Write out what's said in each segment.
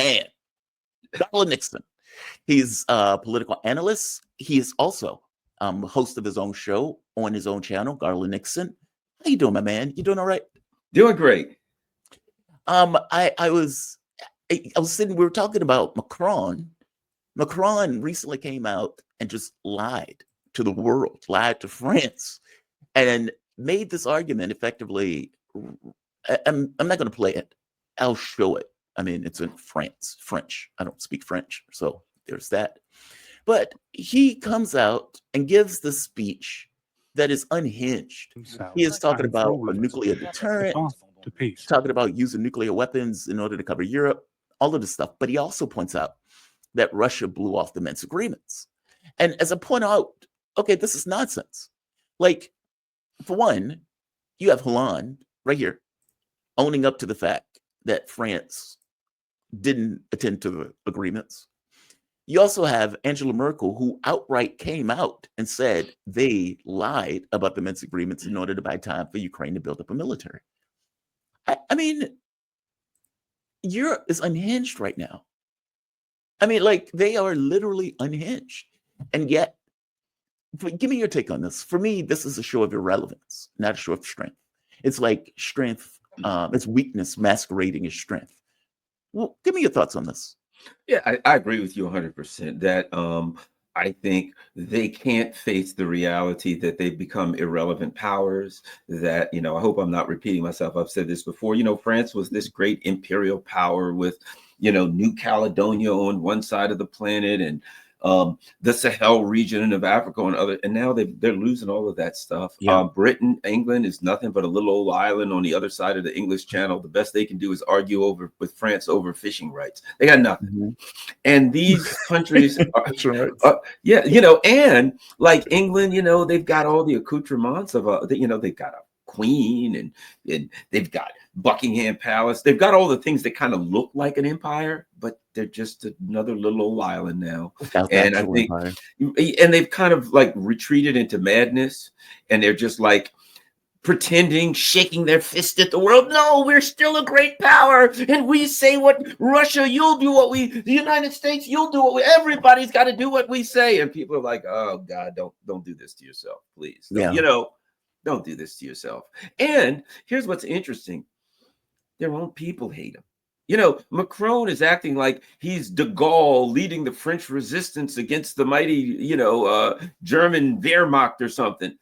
man, Garland Nixon. He's a political analyst. He is also host of his own show on his own channel, Garland Nixon. How you doing, my man? You doing all right? Doing great. I was sitting. We were talking about Macron. Macron recently came out and just lied to the world, lied to France, and made this argument effectively. I'm not going to play it. I'll show it. I mean, it's in French. I don't speak French, so there's that. But he comes out and gives the speech that is unhinged. He is talking about a nuclear deterrent, talking about using nuclear weapons in order to cover Europe, all of this stuff. But he also points out that Russia blew off the Minsk agreements. And as I point out, okay, this is nonsense. Like, for one, you have Hollande right here owning up to the fact that France didn't attend to the agreements. You also have Angela Merkel, who outright came out and said they lied about the Minsk agreements in order to buy time for Ukraine to build up a military. I mean, Europe is unhinged right now. I mean, like, they are literally unhinged. And yet, give me your take on this. For me, this is a show of irrelevance, not a show of strength. It's like strength, it's weakness masquerading as strength. Well, give me your thoughts on this. Yeah, I agree with you 100% that I think they can't face the reality that they've become irrelevant powers, that, I hope I'm not repeating myself. I've said this before. France was this great imperial power with, New Caledonia on one side of the planet and the Sahel region of Africa and now they're losing all of that stuff. Yeah. Britain, England is nothing but a little old island on the other side of the English Channel. The best they can do is argue with France over fishing rights. They got nothing. Mm-hmm. And these countries and like England, they've got all the accoutrements of they've got a queen and they've got Buckingham Palace. They've got all the things that kind of look like an empire, but they're just another little old island now. And I think, and they've kind of like retreated into madness, and they're just like pretending, shaking their fist at the world. No, we're still a great power, and we say what Russia, you'll do what the United States, you'll do what everybody's got to do what we say. And people are like, oh God, don't do this to yourself, please. Yeah. Don't do this to yourself. And here's what's interesting. Their own people hate him. Macron is acting like he's de Gaulle leading the French resistance against the mighty, German Wehrmacht or something.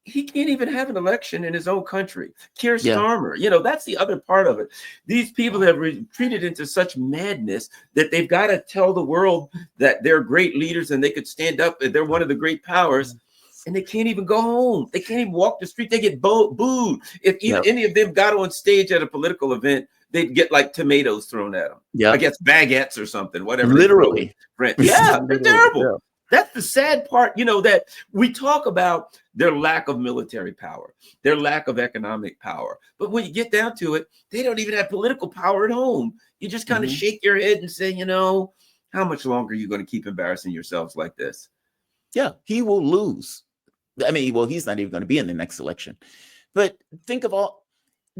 He can't even have an election in his own country. Keir Starmer, that's the other part of it. These people have retreated into such madness that they've got to tell the world that they're great leaders and they could stand up and they're one of the great powers. And they can't even go home. They can't even walk the street. They get booed. If any of them got on stage at a political event, they'd get like tomatoes thrown at them. Yeah, I guess baguettes or something, whatever. Literally. Yeah, they're terrible. Yeah. That's the sad part, that we talk about their lack of military power, their lack of economic power. But when you get down to it, they don't even have political power at home. You just kind of shake your head and say, how much longer are you going to keep embarrassing yourselves like this? Yeah, he will lose. I mean, well, he's not even going to be in the next election. But think of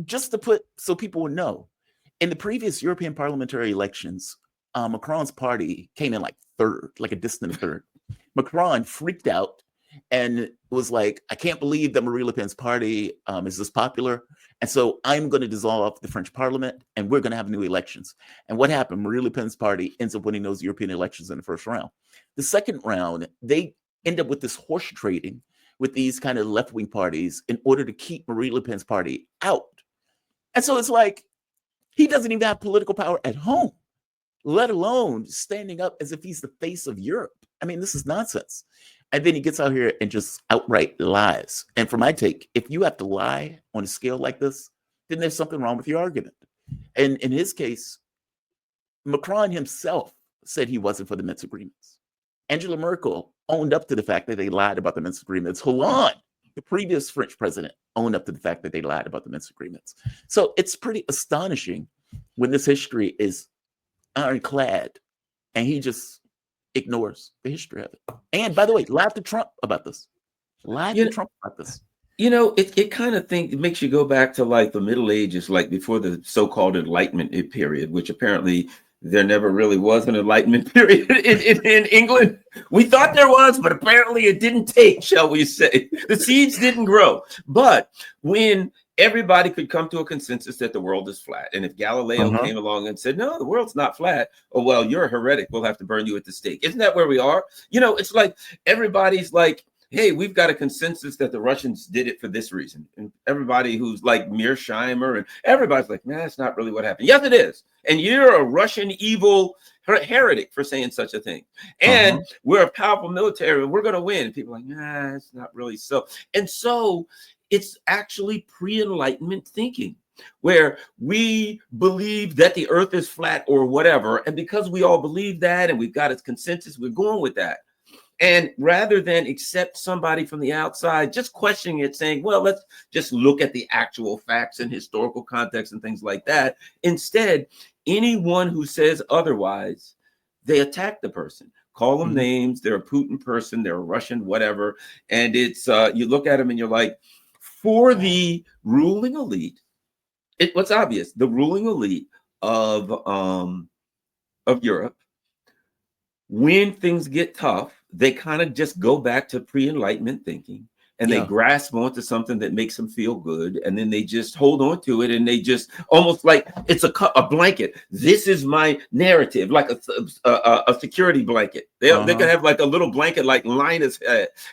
just to put, so people would know, in the previous European parliamentary elections, Macron's party came in like third, like a distant third. Macron freaked out and was like, I can't believe that Marine Le Pen's party is this popular. And so I'm going to dissolve the French parliament and we're going to have new elections. And what happened? Marine Le Pen's party ends up winning those European elections in the first round. The second round, they end up with this horse trading with these kind of left-wing parties in order to keep Marine Le Pen's party out. And so it's like, he doesn't even have political power at home, let alone standing up as if he's the face of Europe. I mean, this is nonsense. And then he gets out here and just outright lies. And for my take, if you have to lie on a scale like this, then there's something wrong with your argument. And in his case, Macron himself said he wasn't for the Minsk agreements. Angela Merkel owned up to the fact that they lied about the Minsk agreements. Hollande, the previous French president, owned up to the fact that they lied about the Minsk agreements. So it's pretty astonishing when this history is ironclad and he just ignores the history of it. And by the way, lied to Trump about this. It kind of it makes you go back to like the Middle Ages, like before the so-called Enlightenment period, which apparently there never really was an Enlightenment period in England. We thought there was, but apparently it didn't take, shall we say. The seeds didn't grow. But when everybody could come to a consensus that the world is flat, and if Galileo came along and said, no, the world's not flat, oh, well, you're a heretic. We'll have to burn you at the stake. Isn't that where we are? You know, it's like everybody's like, hey, we've got a consensus that the Russians did it for this reason. And everybody who's like Mearsheimer and everybody's like, nah, that's not really what happened. Yes, it is. And you're a Russian evil heretic for saying such a thing. And we're a powerful military and we're going to win. And people are like, nah, it's not really so. And so it's actually pre-Enlightenment thinking, where we believe that the earth is flat or whatever. And because we all believe that and we've got its consensus, we're going with that. And rather than accept somebody from the outside, just questioning it, saying, well, let's just look at the actual facts and historical context and things like that. Instead, anyone who says otherwise, they attack the person, call them names. They're a Putin person, they're a Russian, whatever. And it's you look at them and you're like, for the ruling elite, what's obvious, the ruling elite of Europe, when things get tough, they kind of just go back to pre-Enlightenment thinking and they grasp onto something that makes them feel good. And then they just hold on to it. And they just almost like it's a blanket. This is my narrative, like a security blanket. They can have like a little blanket like Linus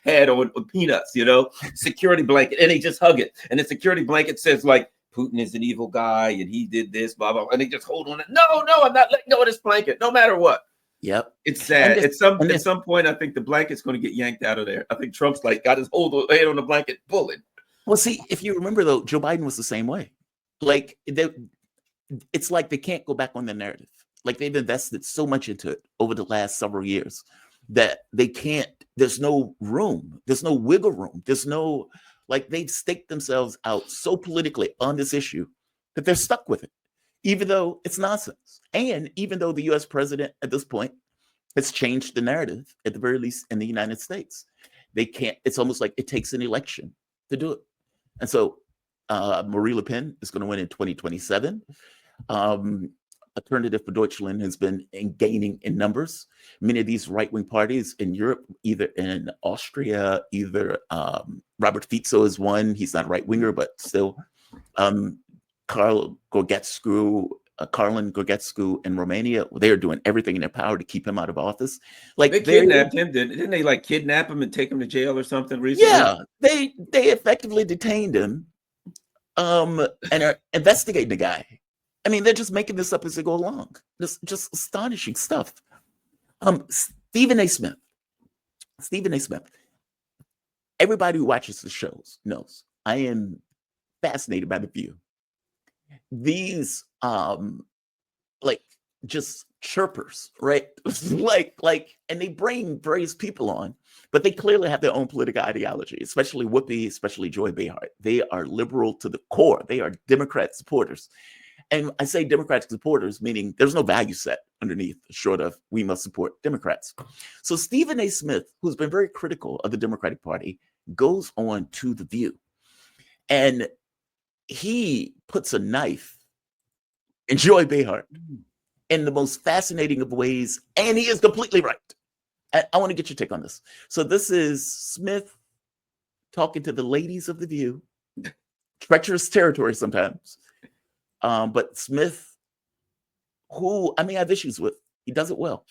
had on Peanuts, you know, security blanket. And they just hug it. And the security blanket says like, Putin is an evil guy and he did this, blah, blah, blah. And they just hold on it. No, I'm not letting go of this blanket, no matter what. Yep. It's sad. At some point, I think the blanket's going to get yanked out of there. I think Trump's like got his head on the blanket, pulling. Well, see, if you remember though, Joe Biden was the same way. Like it's like they can't go back on the narrative. Like they've invested so much into it over the last several years that they can't. There's no room. There's no wiggle room. There's no like they've staked themselves out so politically on this issue that they're stuck with it, even though it's nonsense. And even though the US president at this point has changed the narrative, at the very least in the United States, they can't, it's almost like it takes an election to do it. And so Marie Le Pen is going to win in 2027. Alternative for Deutschland has been gaining in numbers. Many of these right-wing parties in Europe, either in Austria, Robert Fico is one. He's not a right-winger, but still. Garland Nixon in Romania, they are doing everything in their power to keep him out of office. Like they kidnapped him, didn't they? Like kidnap him and take him to jail or something recently? Yeah, they effectively detained him, and are investigating the guy. I mean, they're just making this up as they go along. Just astonishing stuff. Stephen A. Smith. Everybody who watches the shows knows I am fascinated by The View. These like just chirpers, right? like and they bring various people on, but they clearly have their own political ideology, especially Whoopie, especially Joy Behar. They are liberal to the core. They are Democrat supporters. And I say Democratic supporters, meaning there's no value set underneath, short of we must support Democrats. So Stephen A. Smith, who's been very critical of the Democratic Party, goes on to The View. And he puts a knife in Joy Behar in the most fascinating of ways, and he is completely right. I want to get your take on this. So this is Smith talking to the ladies of The View, treacherous territory sometimes, but Smith, who I have issues with, he does it well.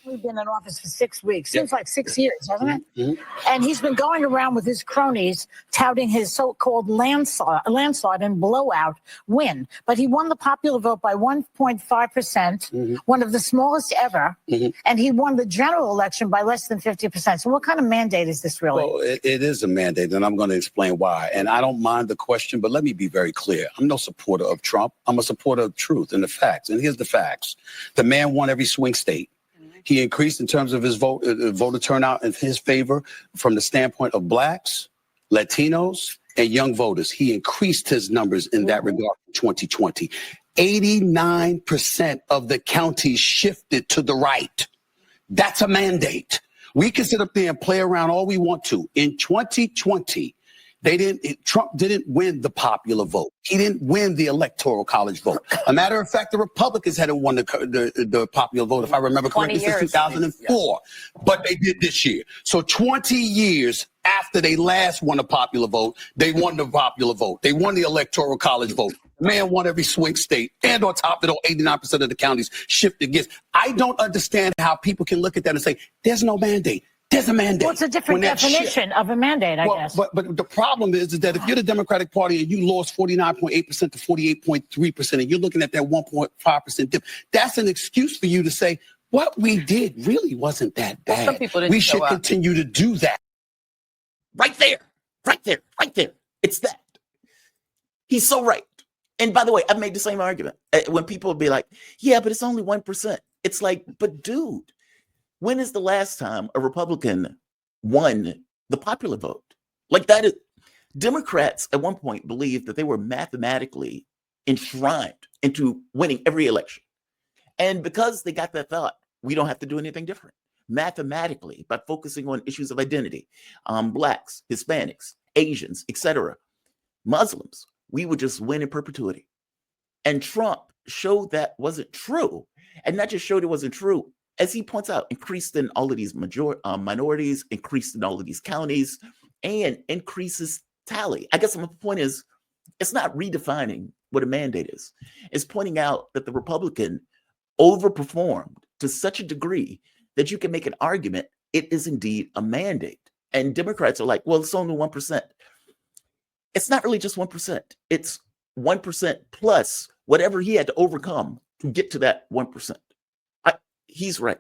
We've been in office for 6 weeks. Seems like 6 years, hasn't it? And he's been going around with his cronies touting his so-called landslide and blowout win. But he won the popular vote by 1.5%, one of the smallest ever. And he won the general election by less than 50%. So what kind of mandate is this really? Well, it is a mandate, and I'm going to explain why. And I don't mind the question, but let me be very clear. I'm no supporter of Trump. I'm a supporter of truth and the facts. And here's the facts. The man won every swing state. He increased in terms of his voter turnout in his favor from the standpoint of blacks, Latinos, and young voters. He increased his numbers in that regard in 2020. 89% of the counties shifted to the right. That's a mandate. We can sit up there and play around all we want to. In 2020, Trump didn't win the popular vote. He didn't win the electoral college vote. A matter of fact, the Republicans hadn't won the popular vote, if I remember correctly, since 2004. But they did this year. So 20 years after they last won a popular vote, they won the popular vote. They won the electoral college vote. Man won every swing state. And on top of it all, 89% of the counties shifted against. I don't understand how people can look at that and say, there's no mandate. There's a mandate. Well, it's a different definition of a mandate, I guess. But the problem is that if you're the Democratic Party and you lost 49.8% to 48.3%, and you're looking at that 1.5% dip, that's an excuse for you to say, what we did really wasn't that bad. Some people didn't We should continue to do that. Right there. Right there. Right there. It's that. He's so right. And by the way, I've made the same argument. When people will be like, yeah, but it's only 1%. It's like, but dude, when is the last time a Republican won the popular vote? Like that is, Democrats at one point believed that they were mathematically enshrined into winning every election. And because they got that thought, we don't have to do anything different. Mathematically, by focusing on issues of identity, Blacks, Hispanics, Asians, etc., Muslims, we would just win in perpetuity. And Trump showed that wasn't true. And not just showed it wasn't true, as he points out, increased in all of these minorities, increased in all of these counties, and increases tally. I guess my point is, it's not redefining what a mandate is. It's pointing out that the Republican overperformed to such a degree that you can make an argument it is indeed a mandate. And Democrats are like, well, it's only 1%. It's not really just 1%. It's 1% plus whatever he had to overcome to get to that 1%. He's right.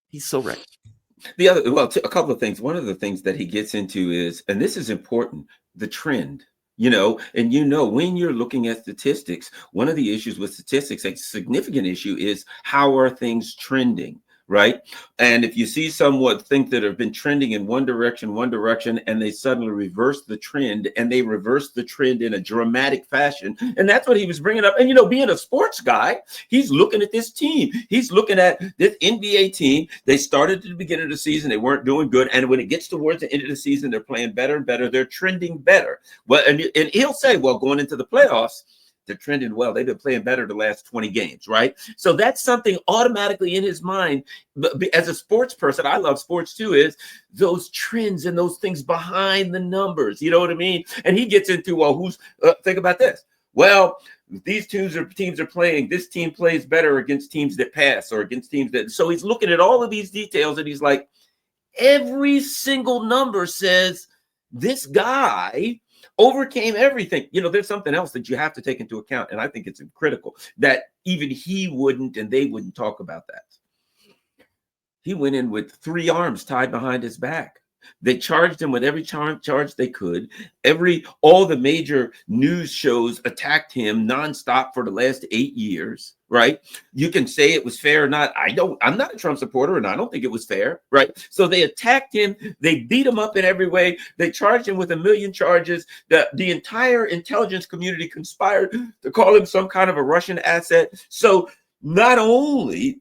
He's so right. A couple of things. One of the things that he gets into is, and this is important, the trend. And when you're looking at statistics, one of the issues with statistics, a significant issue, is how are things trending, right? And if you see someone think that have been trending in one direction, and they suddenly reverse the trend, and they reverse the trend in a dramatic fashion. And that's what he was bringing up. And, being a sports guy, he's looking at this team. He's looking at this NBA team. They started at the beginning of the season. They weren't doing good. And when it gets towards the end of the season, they're playing better and better. They're trending better. Well, and he'll say, well, going into the playoffs, they're trending well. They've been playing better the last 20 games, right? So that's something automatically in his mind. As a sports person, I love sports too, is those trends and those things behind the numbers. You know what I mean? And he gets into, well, think about this. Well, these teams are playing. This team plays better against teams that pass or against teams that. So he's looking at all of these details and he's like, every single number says this guy overcame everything. There's something else that you have to take into account. And I think it's critical that even he wouldn't and they wouldn't talk about that. He went in with 3 arms tied behind his back. They charged him with every charge they could. All the major news shows attacked him nonstop for the last 8 years, right? You can say it was fair or not. I'm not a Trump supporter, and I don't think it was fair, right? So they attacked him. They beat him up in every way. They charged him with 1 million charges. The entire intelligence community conspired to call him some kind of a Russian asset. So not only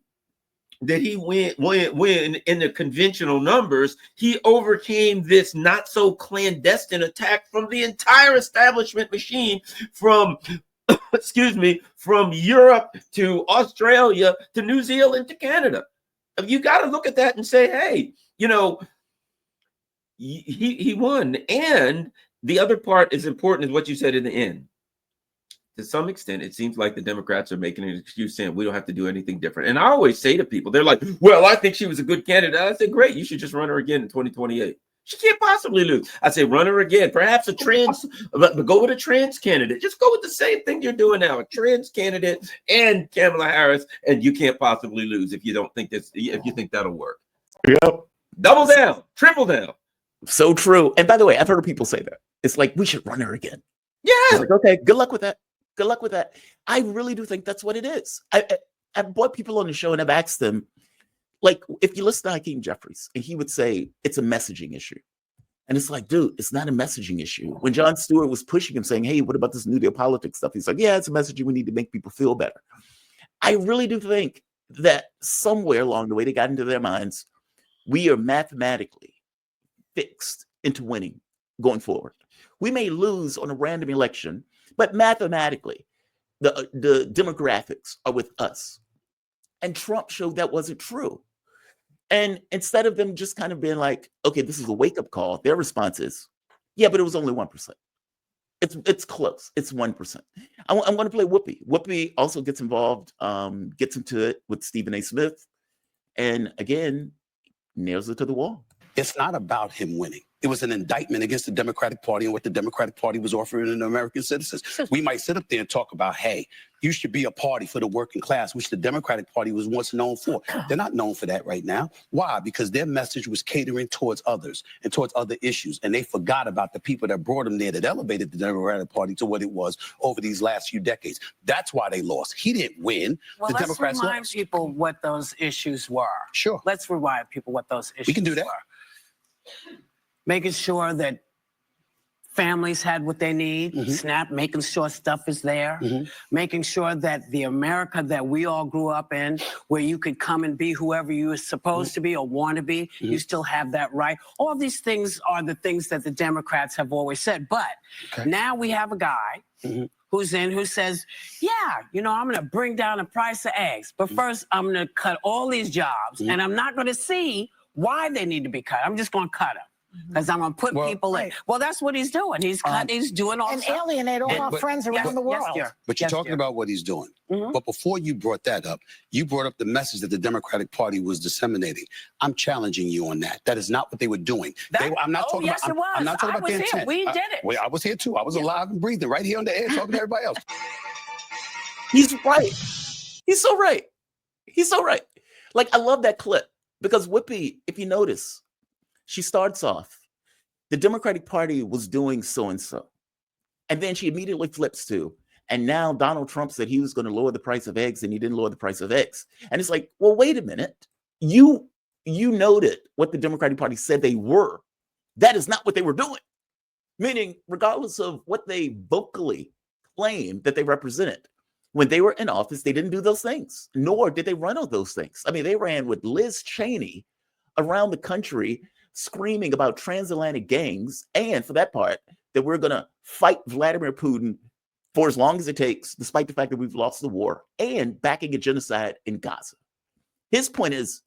did he win in the conventional numbers, he overcame this not so clandestine attack from the entire establishment machine, from Europe to Australia to New Zealand to Canada. You got to look at that and say, hey, he won. And the other part is important, is what you said in the end. To some extent, it seems like the Democrats are making an excuse saying we don't have to do anything different. And I always say to people, they're like, well, I think she was a good candidate. I say, great, you should just run her again in 2028. She can't possibly lose. I say, run her again. Perhaps a trans, but go with a trans candidate. Just go with the same thing you're doing now, a trans candidate and Kamala Harris, and you can't possibly lose if you don't think this, if you think that'll work. Yep. Double down, triple down. So true. And by the way, I've heard people say that. It's like, we should run her again. Yeah. It's like, okay, good luck with that. Good luck with that. I really do think that's what it is. I've brought people on the show and I've asked them, like, if you listen to Hakeem Jeffries, and he would say it's a messaging issue. And it's like, dude, it's not a messaging issue. When Jon Stewart was pushing him, saying, hey, what about this New Deal politics stuff? He's like, yeah, it's a messaging. We need to make people feel better. I really do think that somewhere along the way, they got into their minds, we are mathematically fixed into winning going forward. We may lose on a random election, but mathematically, the demographics are with us. And Trump showed that wasn't true. And instead of them just kind of being like, okay, this is a wake-up call, their response is, yeah, but it was only 1%. It's close. It's 1%. I'm going to play Whoopie. Whoopie also gets involved, gets into it with Stephen A.Smith, and again, nails it to the wall. It's not about him winning. It was an indictment against the Democratic Party and what the Democratic Party was offering to American citizens. We might sit up there and talk about, hey, you should be a party for the working class, which the Democratic Party was once known for. They're not known for that right now. Why? Because their message was catering towards others and towards other issues. And they forgot about the people that brought them there, that elevated the Democratic Party to what it was over these last few decades. That's why they lost. He didn't win. Well, the let's Democrats remind lost. people what those issues were. Sure. Let's remind people what those issues We can do that. were. Making sure that families had what they need, SNAP, making sure stuff is there, making sure that the America that we all grew up in, where you could come and be whoever you were supposed to be or want to be, you still have that right. All these things are the things that the Democrats have always said. But now we have a guy who says, yeah, you know, I'm going to bring down the price of eggs. But first, I'm going to cut all these jobs, and I'm not going to see why they need to be cut. I'm just going to cut them. Because I'm going to put people in. Well, that's what he's doing. He's doing all and alienate all our friends around the world. But you're talking about what he's doing. But before you brought that up, you brought up the message that the Democratic Party was disseminating. I'm challenging you on that. That is not what they were doing. I'm not talking about. I'm not talking about the intent. We did it. Well, I was here too. I was alive and breathing right here on the air talking to everybody else. He's right. He's so right. He's so right. Like, I love that clip because Whoopi, if you notice, she starts off, the Democratic Party was doing so-and-so. And then she immediately flips to, and now Donald Trump said he was going to lower the price of eggs and he didn't lower the price of eggs. And it's like, well, wait a minute. You noted what the Democratic Party said they were. That is not what they were doing. Meaning, regardless of what they vocally claimed that they represented, when they were in office, they didn't do those things, nor did they run on those things. I mean, they ran with Liz Cheney around the country screaming about transatlantic gangs, and for that part, that we're going to fight Vladimir Putin for as long as it takes, despite the fact that we've lost the war, and backing a genocide in Gaza. His point is,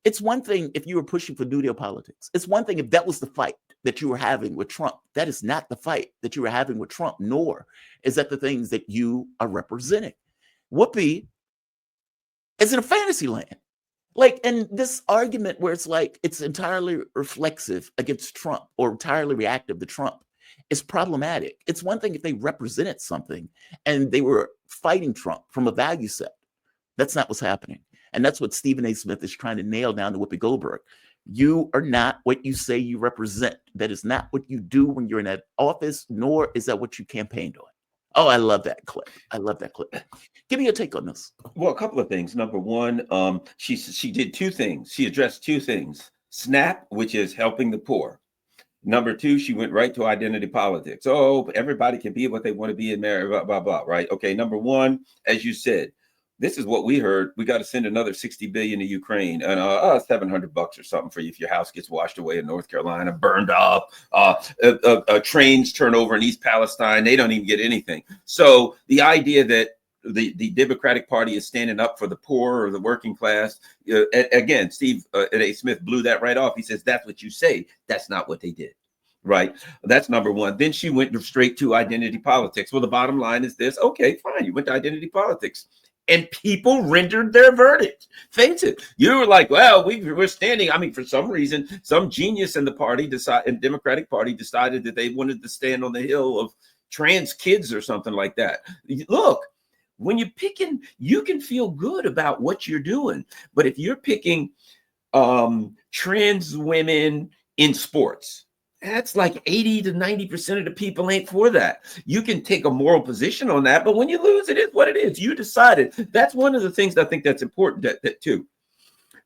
it's one thing if you were pushing for New Deal politics. It's one thing if that was the fight that you were having with Trump. That is not the fight that you were having with Trump, nor is that the things that you are representing. Whoopi is in a fantasy land. Like, and this argument where it's like it's entirely reflexive against Trump or entirely reactive to Trump is problematic. It's one thing if they represented something and they were fighting Trump from a value set. That's not what's happening. And that's what Stephen A.Smith is trying to nail down to Whoopi Goldberg. You are not what you say you represent. That is not what you do when you're in that office, nor is that what you campaigned on. Oh, I love that clip. I love that clip. Give me your take on this. Well, a couple of things. Number one, she did two things. She addressed two things. SNAP, which is helping the poor. Number two, she went right to identity politics. Oh, everybody can be what they want to be in marriage, blah, blah, blah, right? Okay, number one, as you said, this is what we heard. We got to send another $60 billion to Ukraine and $700 or something for you if your house gets washed away in North Carolina, burned up, trains turn over in East Palestine. They don't even get anything. So the idea that the Democratic Party is standing up for the poor or the working class, again, Steve A.Smith blew that right off. He says, that's what you say. That's not what they did. Right. That's number one. Then she went straight to identity politics. Well, the bottom line is this. Okay, fine. You went to identity politics. And people rendered their verdict. Face it. You were like, well, we're standing. I mean, for some reason, some genius in the party Democratic Party decided that they wanted to stand on the hill of trans kids or something like that. Look, when you're picking, you can feel good about what you're doing. But if you're picking trans women in sports, that's like 80 to 90% of the people ain't for that. You can take a moral position on that, but when you lose, it is what it is. You decided. That's one of the things I think that's important that too.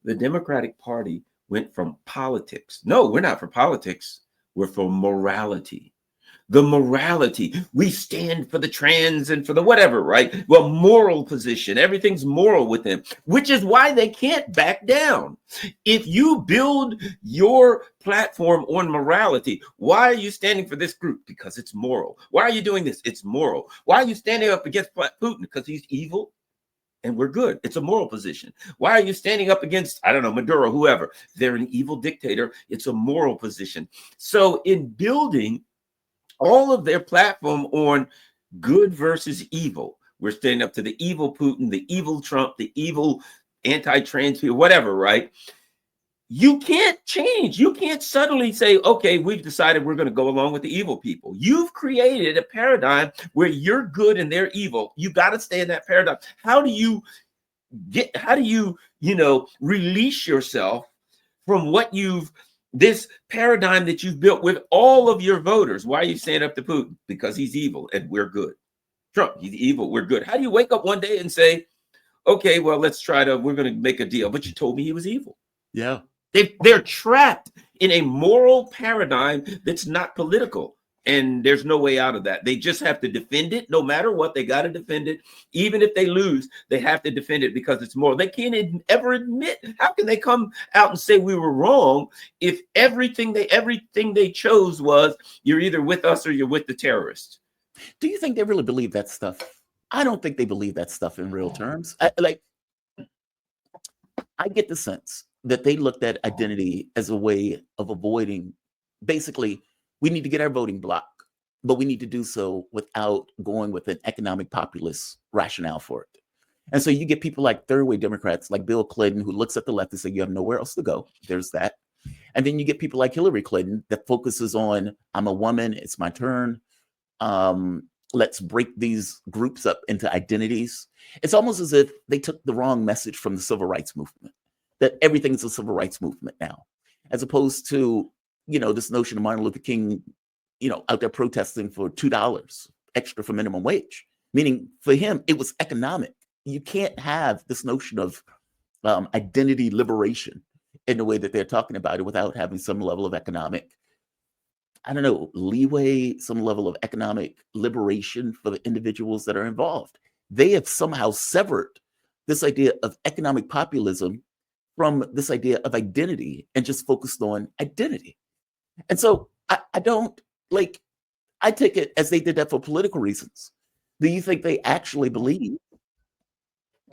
The Democratic Party went from politics. No, we're not for politics. We're for morality. the morality. We stand for the trans and for the whatever, right? Well, moral position. Everything's moral with them, which is why they can't back down. If you build your platform on morality, why are you standing for this group? Because it's moral. Why are you doing this? It's moral. Why are you standing up against Putin? Because he's evil and we're good. It's a moral position. Why are you standing up against, I don't know, Maduro, whoever? They're an evil dictator. It's a moral position. So in building all of their platform on good versus evil, we're standing up to the evil Putin, the evil Trump, the evil anti-trans people, whatever, right? You can't change. You can't suddenly say, okay, we've decided we're going to go along with the evil people. You've created a paradigm where you're good and they're evil. You got to stay in that paradigm. How do you release yourself from this paradigm that you've built with all of your voters? Why are you standing up to Putin? Because he's evil and we're good. Trump, he's evil, we're good. How do you wake up one day and say, okay, well, we're going to make a deal, but you told me he was evil? Yeah. They're trapped in a moral paradigm that's not political. And there's no way out of that. They just have to defend it. No matter what, they got to defend it. Even if they lose, they have to defend it because it's moral. They can't ever admit. How can they come out and say we were wrong if everything they chose was you're either with us or you're with the terrorists? Do you think they really believe that stuff? I don't think they believe that stuff in real terms. I get the sense that they looked at identity as a way of avoiding, basically, we need to get our voting block, but we need to do so without going with an economic populist rationale for it. And so you get people like third-way Democrats like Bill Clinton, who looks at the left and say, you have nowhere else to go. There's that. And then you get people like Hillary Clinton that focuses on, I'm a woman, it's my turn. Let's break these groups up into identities. It's almost as if they took the wrong message from the civil rights movement, that everything's a civil rights movement now, as opposed to, this notion of Martin Luther King, out there protesting for $2 extra for minimum wage, meaning for him, it was economic. You can't have this notion of identity liberation in the way that they're talking about it without having some level of economic, leeway, some level of economic liberation for the individuals that are involved. They have somehow severed this idea of economic populism from this idea of identity and just focused on identity. And so I take it as they did that for political reasons. Do you think they actually believe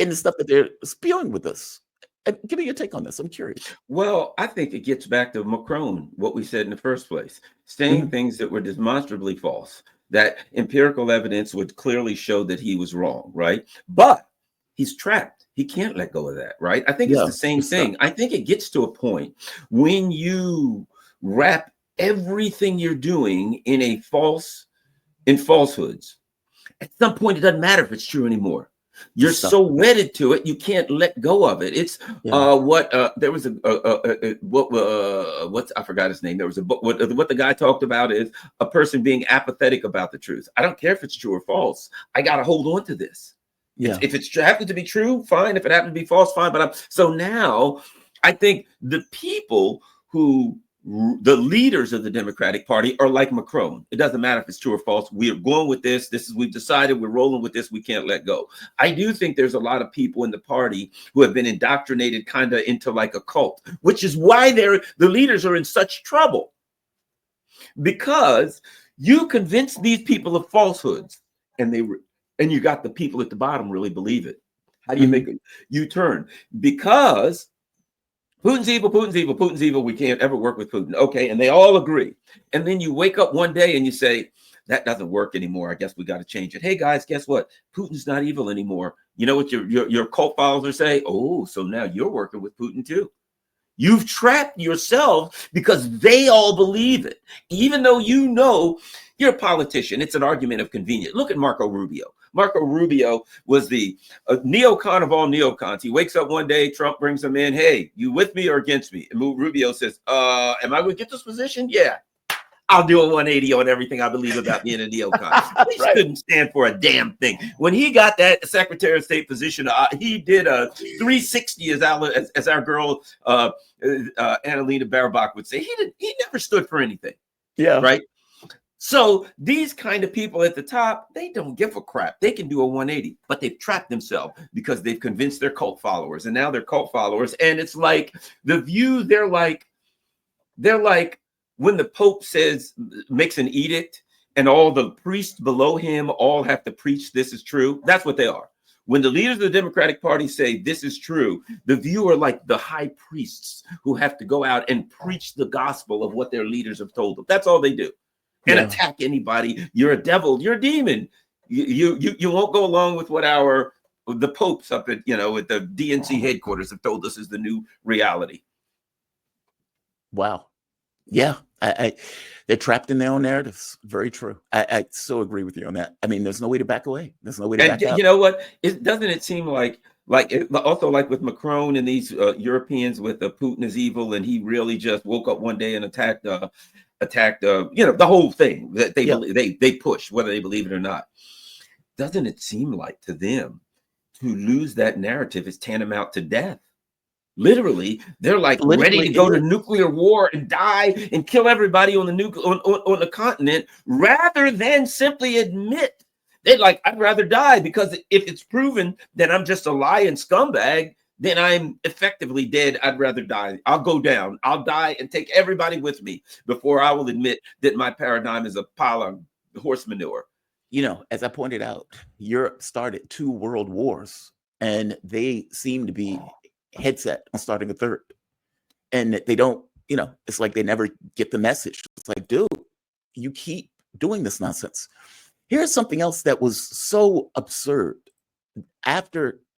in the stuff that they're spewing with us? Give me your take on this. I'm curious. Well, I think it gets back to Macron, what we said in the first place, saying things that were demonstrably false, that empirical evidence would clearly show that he was wrong, right? But he's trapped. He can't let go of that, right? I think it's the same thing. I think it gets to a point when you wrap everything you're doing in falsehoods. At some point, it doesn't matter if it's true anymore. You're so wedded to it, you can't let go of it. It's there was I forgot his name. There was a book. What the guy talked about is a person being apathetic about the truth. I don't care if it's true or false. I got to hold on to this. Yeah. If it happens to be true, fine. If it happens to be false, fine. But so now I think the people the leaders of the Democratic Party are like Macron. It doesn't matter if it's true or false. We are going with this. We've decided we're rolling with this. We can't let go. I do think there's a lot of people in the party who have been indoctrinated kind of into like a cult, which is why the leaders are in such trouble, because you convince these people of falsehoods and you got the people at the bottom really believe it. How do you make a U-turn? Because Putin's evil, Putin's evil, Putin's evil. We can't ever work with Putin. Okay. And they all agree. And then you wake up one day and you say, that doesn't work anymore. I guess we got to change it. Hey, guys, guess what? Putin's not evil anymore. You know what your cult followers say? Oh, so now you're working with Putin too. You've trapped yourself because they all believe it. Even though you're a politician, it's an argument of convenience. Look at Marco Rubio. Marco Rubio was the neocon of all neocons. He wakes up one day, Trump brings him in. Hey, you with me or against me? And Rubio says, am I going to get this position? Yeah. I'll do a 180 on everything I believe about being a neocon. He couldn't stand for a damn thing. When he got that Secretary of State position, he did a 360, as our girl Annalena Baerbock would say. He never stood for anything. Yeah. Right. So these kind of people at the top, they don't give a crap. They can do a 180, but they've trapped themselves because they've convinced their cult followers, and now they're cult followers. And it's like the view, they're like when the Pope makes an edict and all the priests below him all have to preach this is true. That's what they are. When the leaders of the Democratic Party say this is true, the view are like the high priests who have to go out and preach the gospel of what their leaders have told them. That's all they do. And attack anybody. You're a devil. You're a demon. You won't go along with what the popes up at at the DNC headquarters have told us is the new reality. Wow. Yeah, they're trapped in their own narratives. Very true. I so agree with you on that. I mean, there's no way to back away. There's no way to back out. You know what? Doesn't it seem like also like with Macron and these Europeans with Putin is evil, and he really just woke up one day and attacked the whole thing that they push, whether they believe it or not. Doesn't it seem like to them to lose that narrative is tantamount to death? Literally, they're like ready to go to nuclear war and die and kill everybody on on the continent, rather than simply admit they're like, I'd rather die, because if it's proven that I'm just a lying scumbag, then I'm effectively dead. I'd rather die. I'll go down. I'll die and take everybody with me before I will admit that my paradigm is a pile of horse manure. As I pointed out, Europe started 2 world wars, and they seem to be headset on starting a third. And they don't, it's like they never get the message. It's like, dude, you keep doing this nonsense. Here's something else that was so absurd. After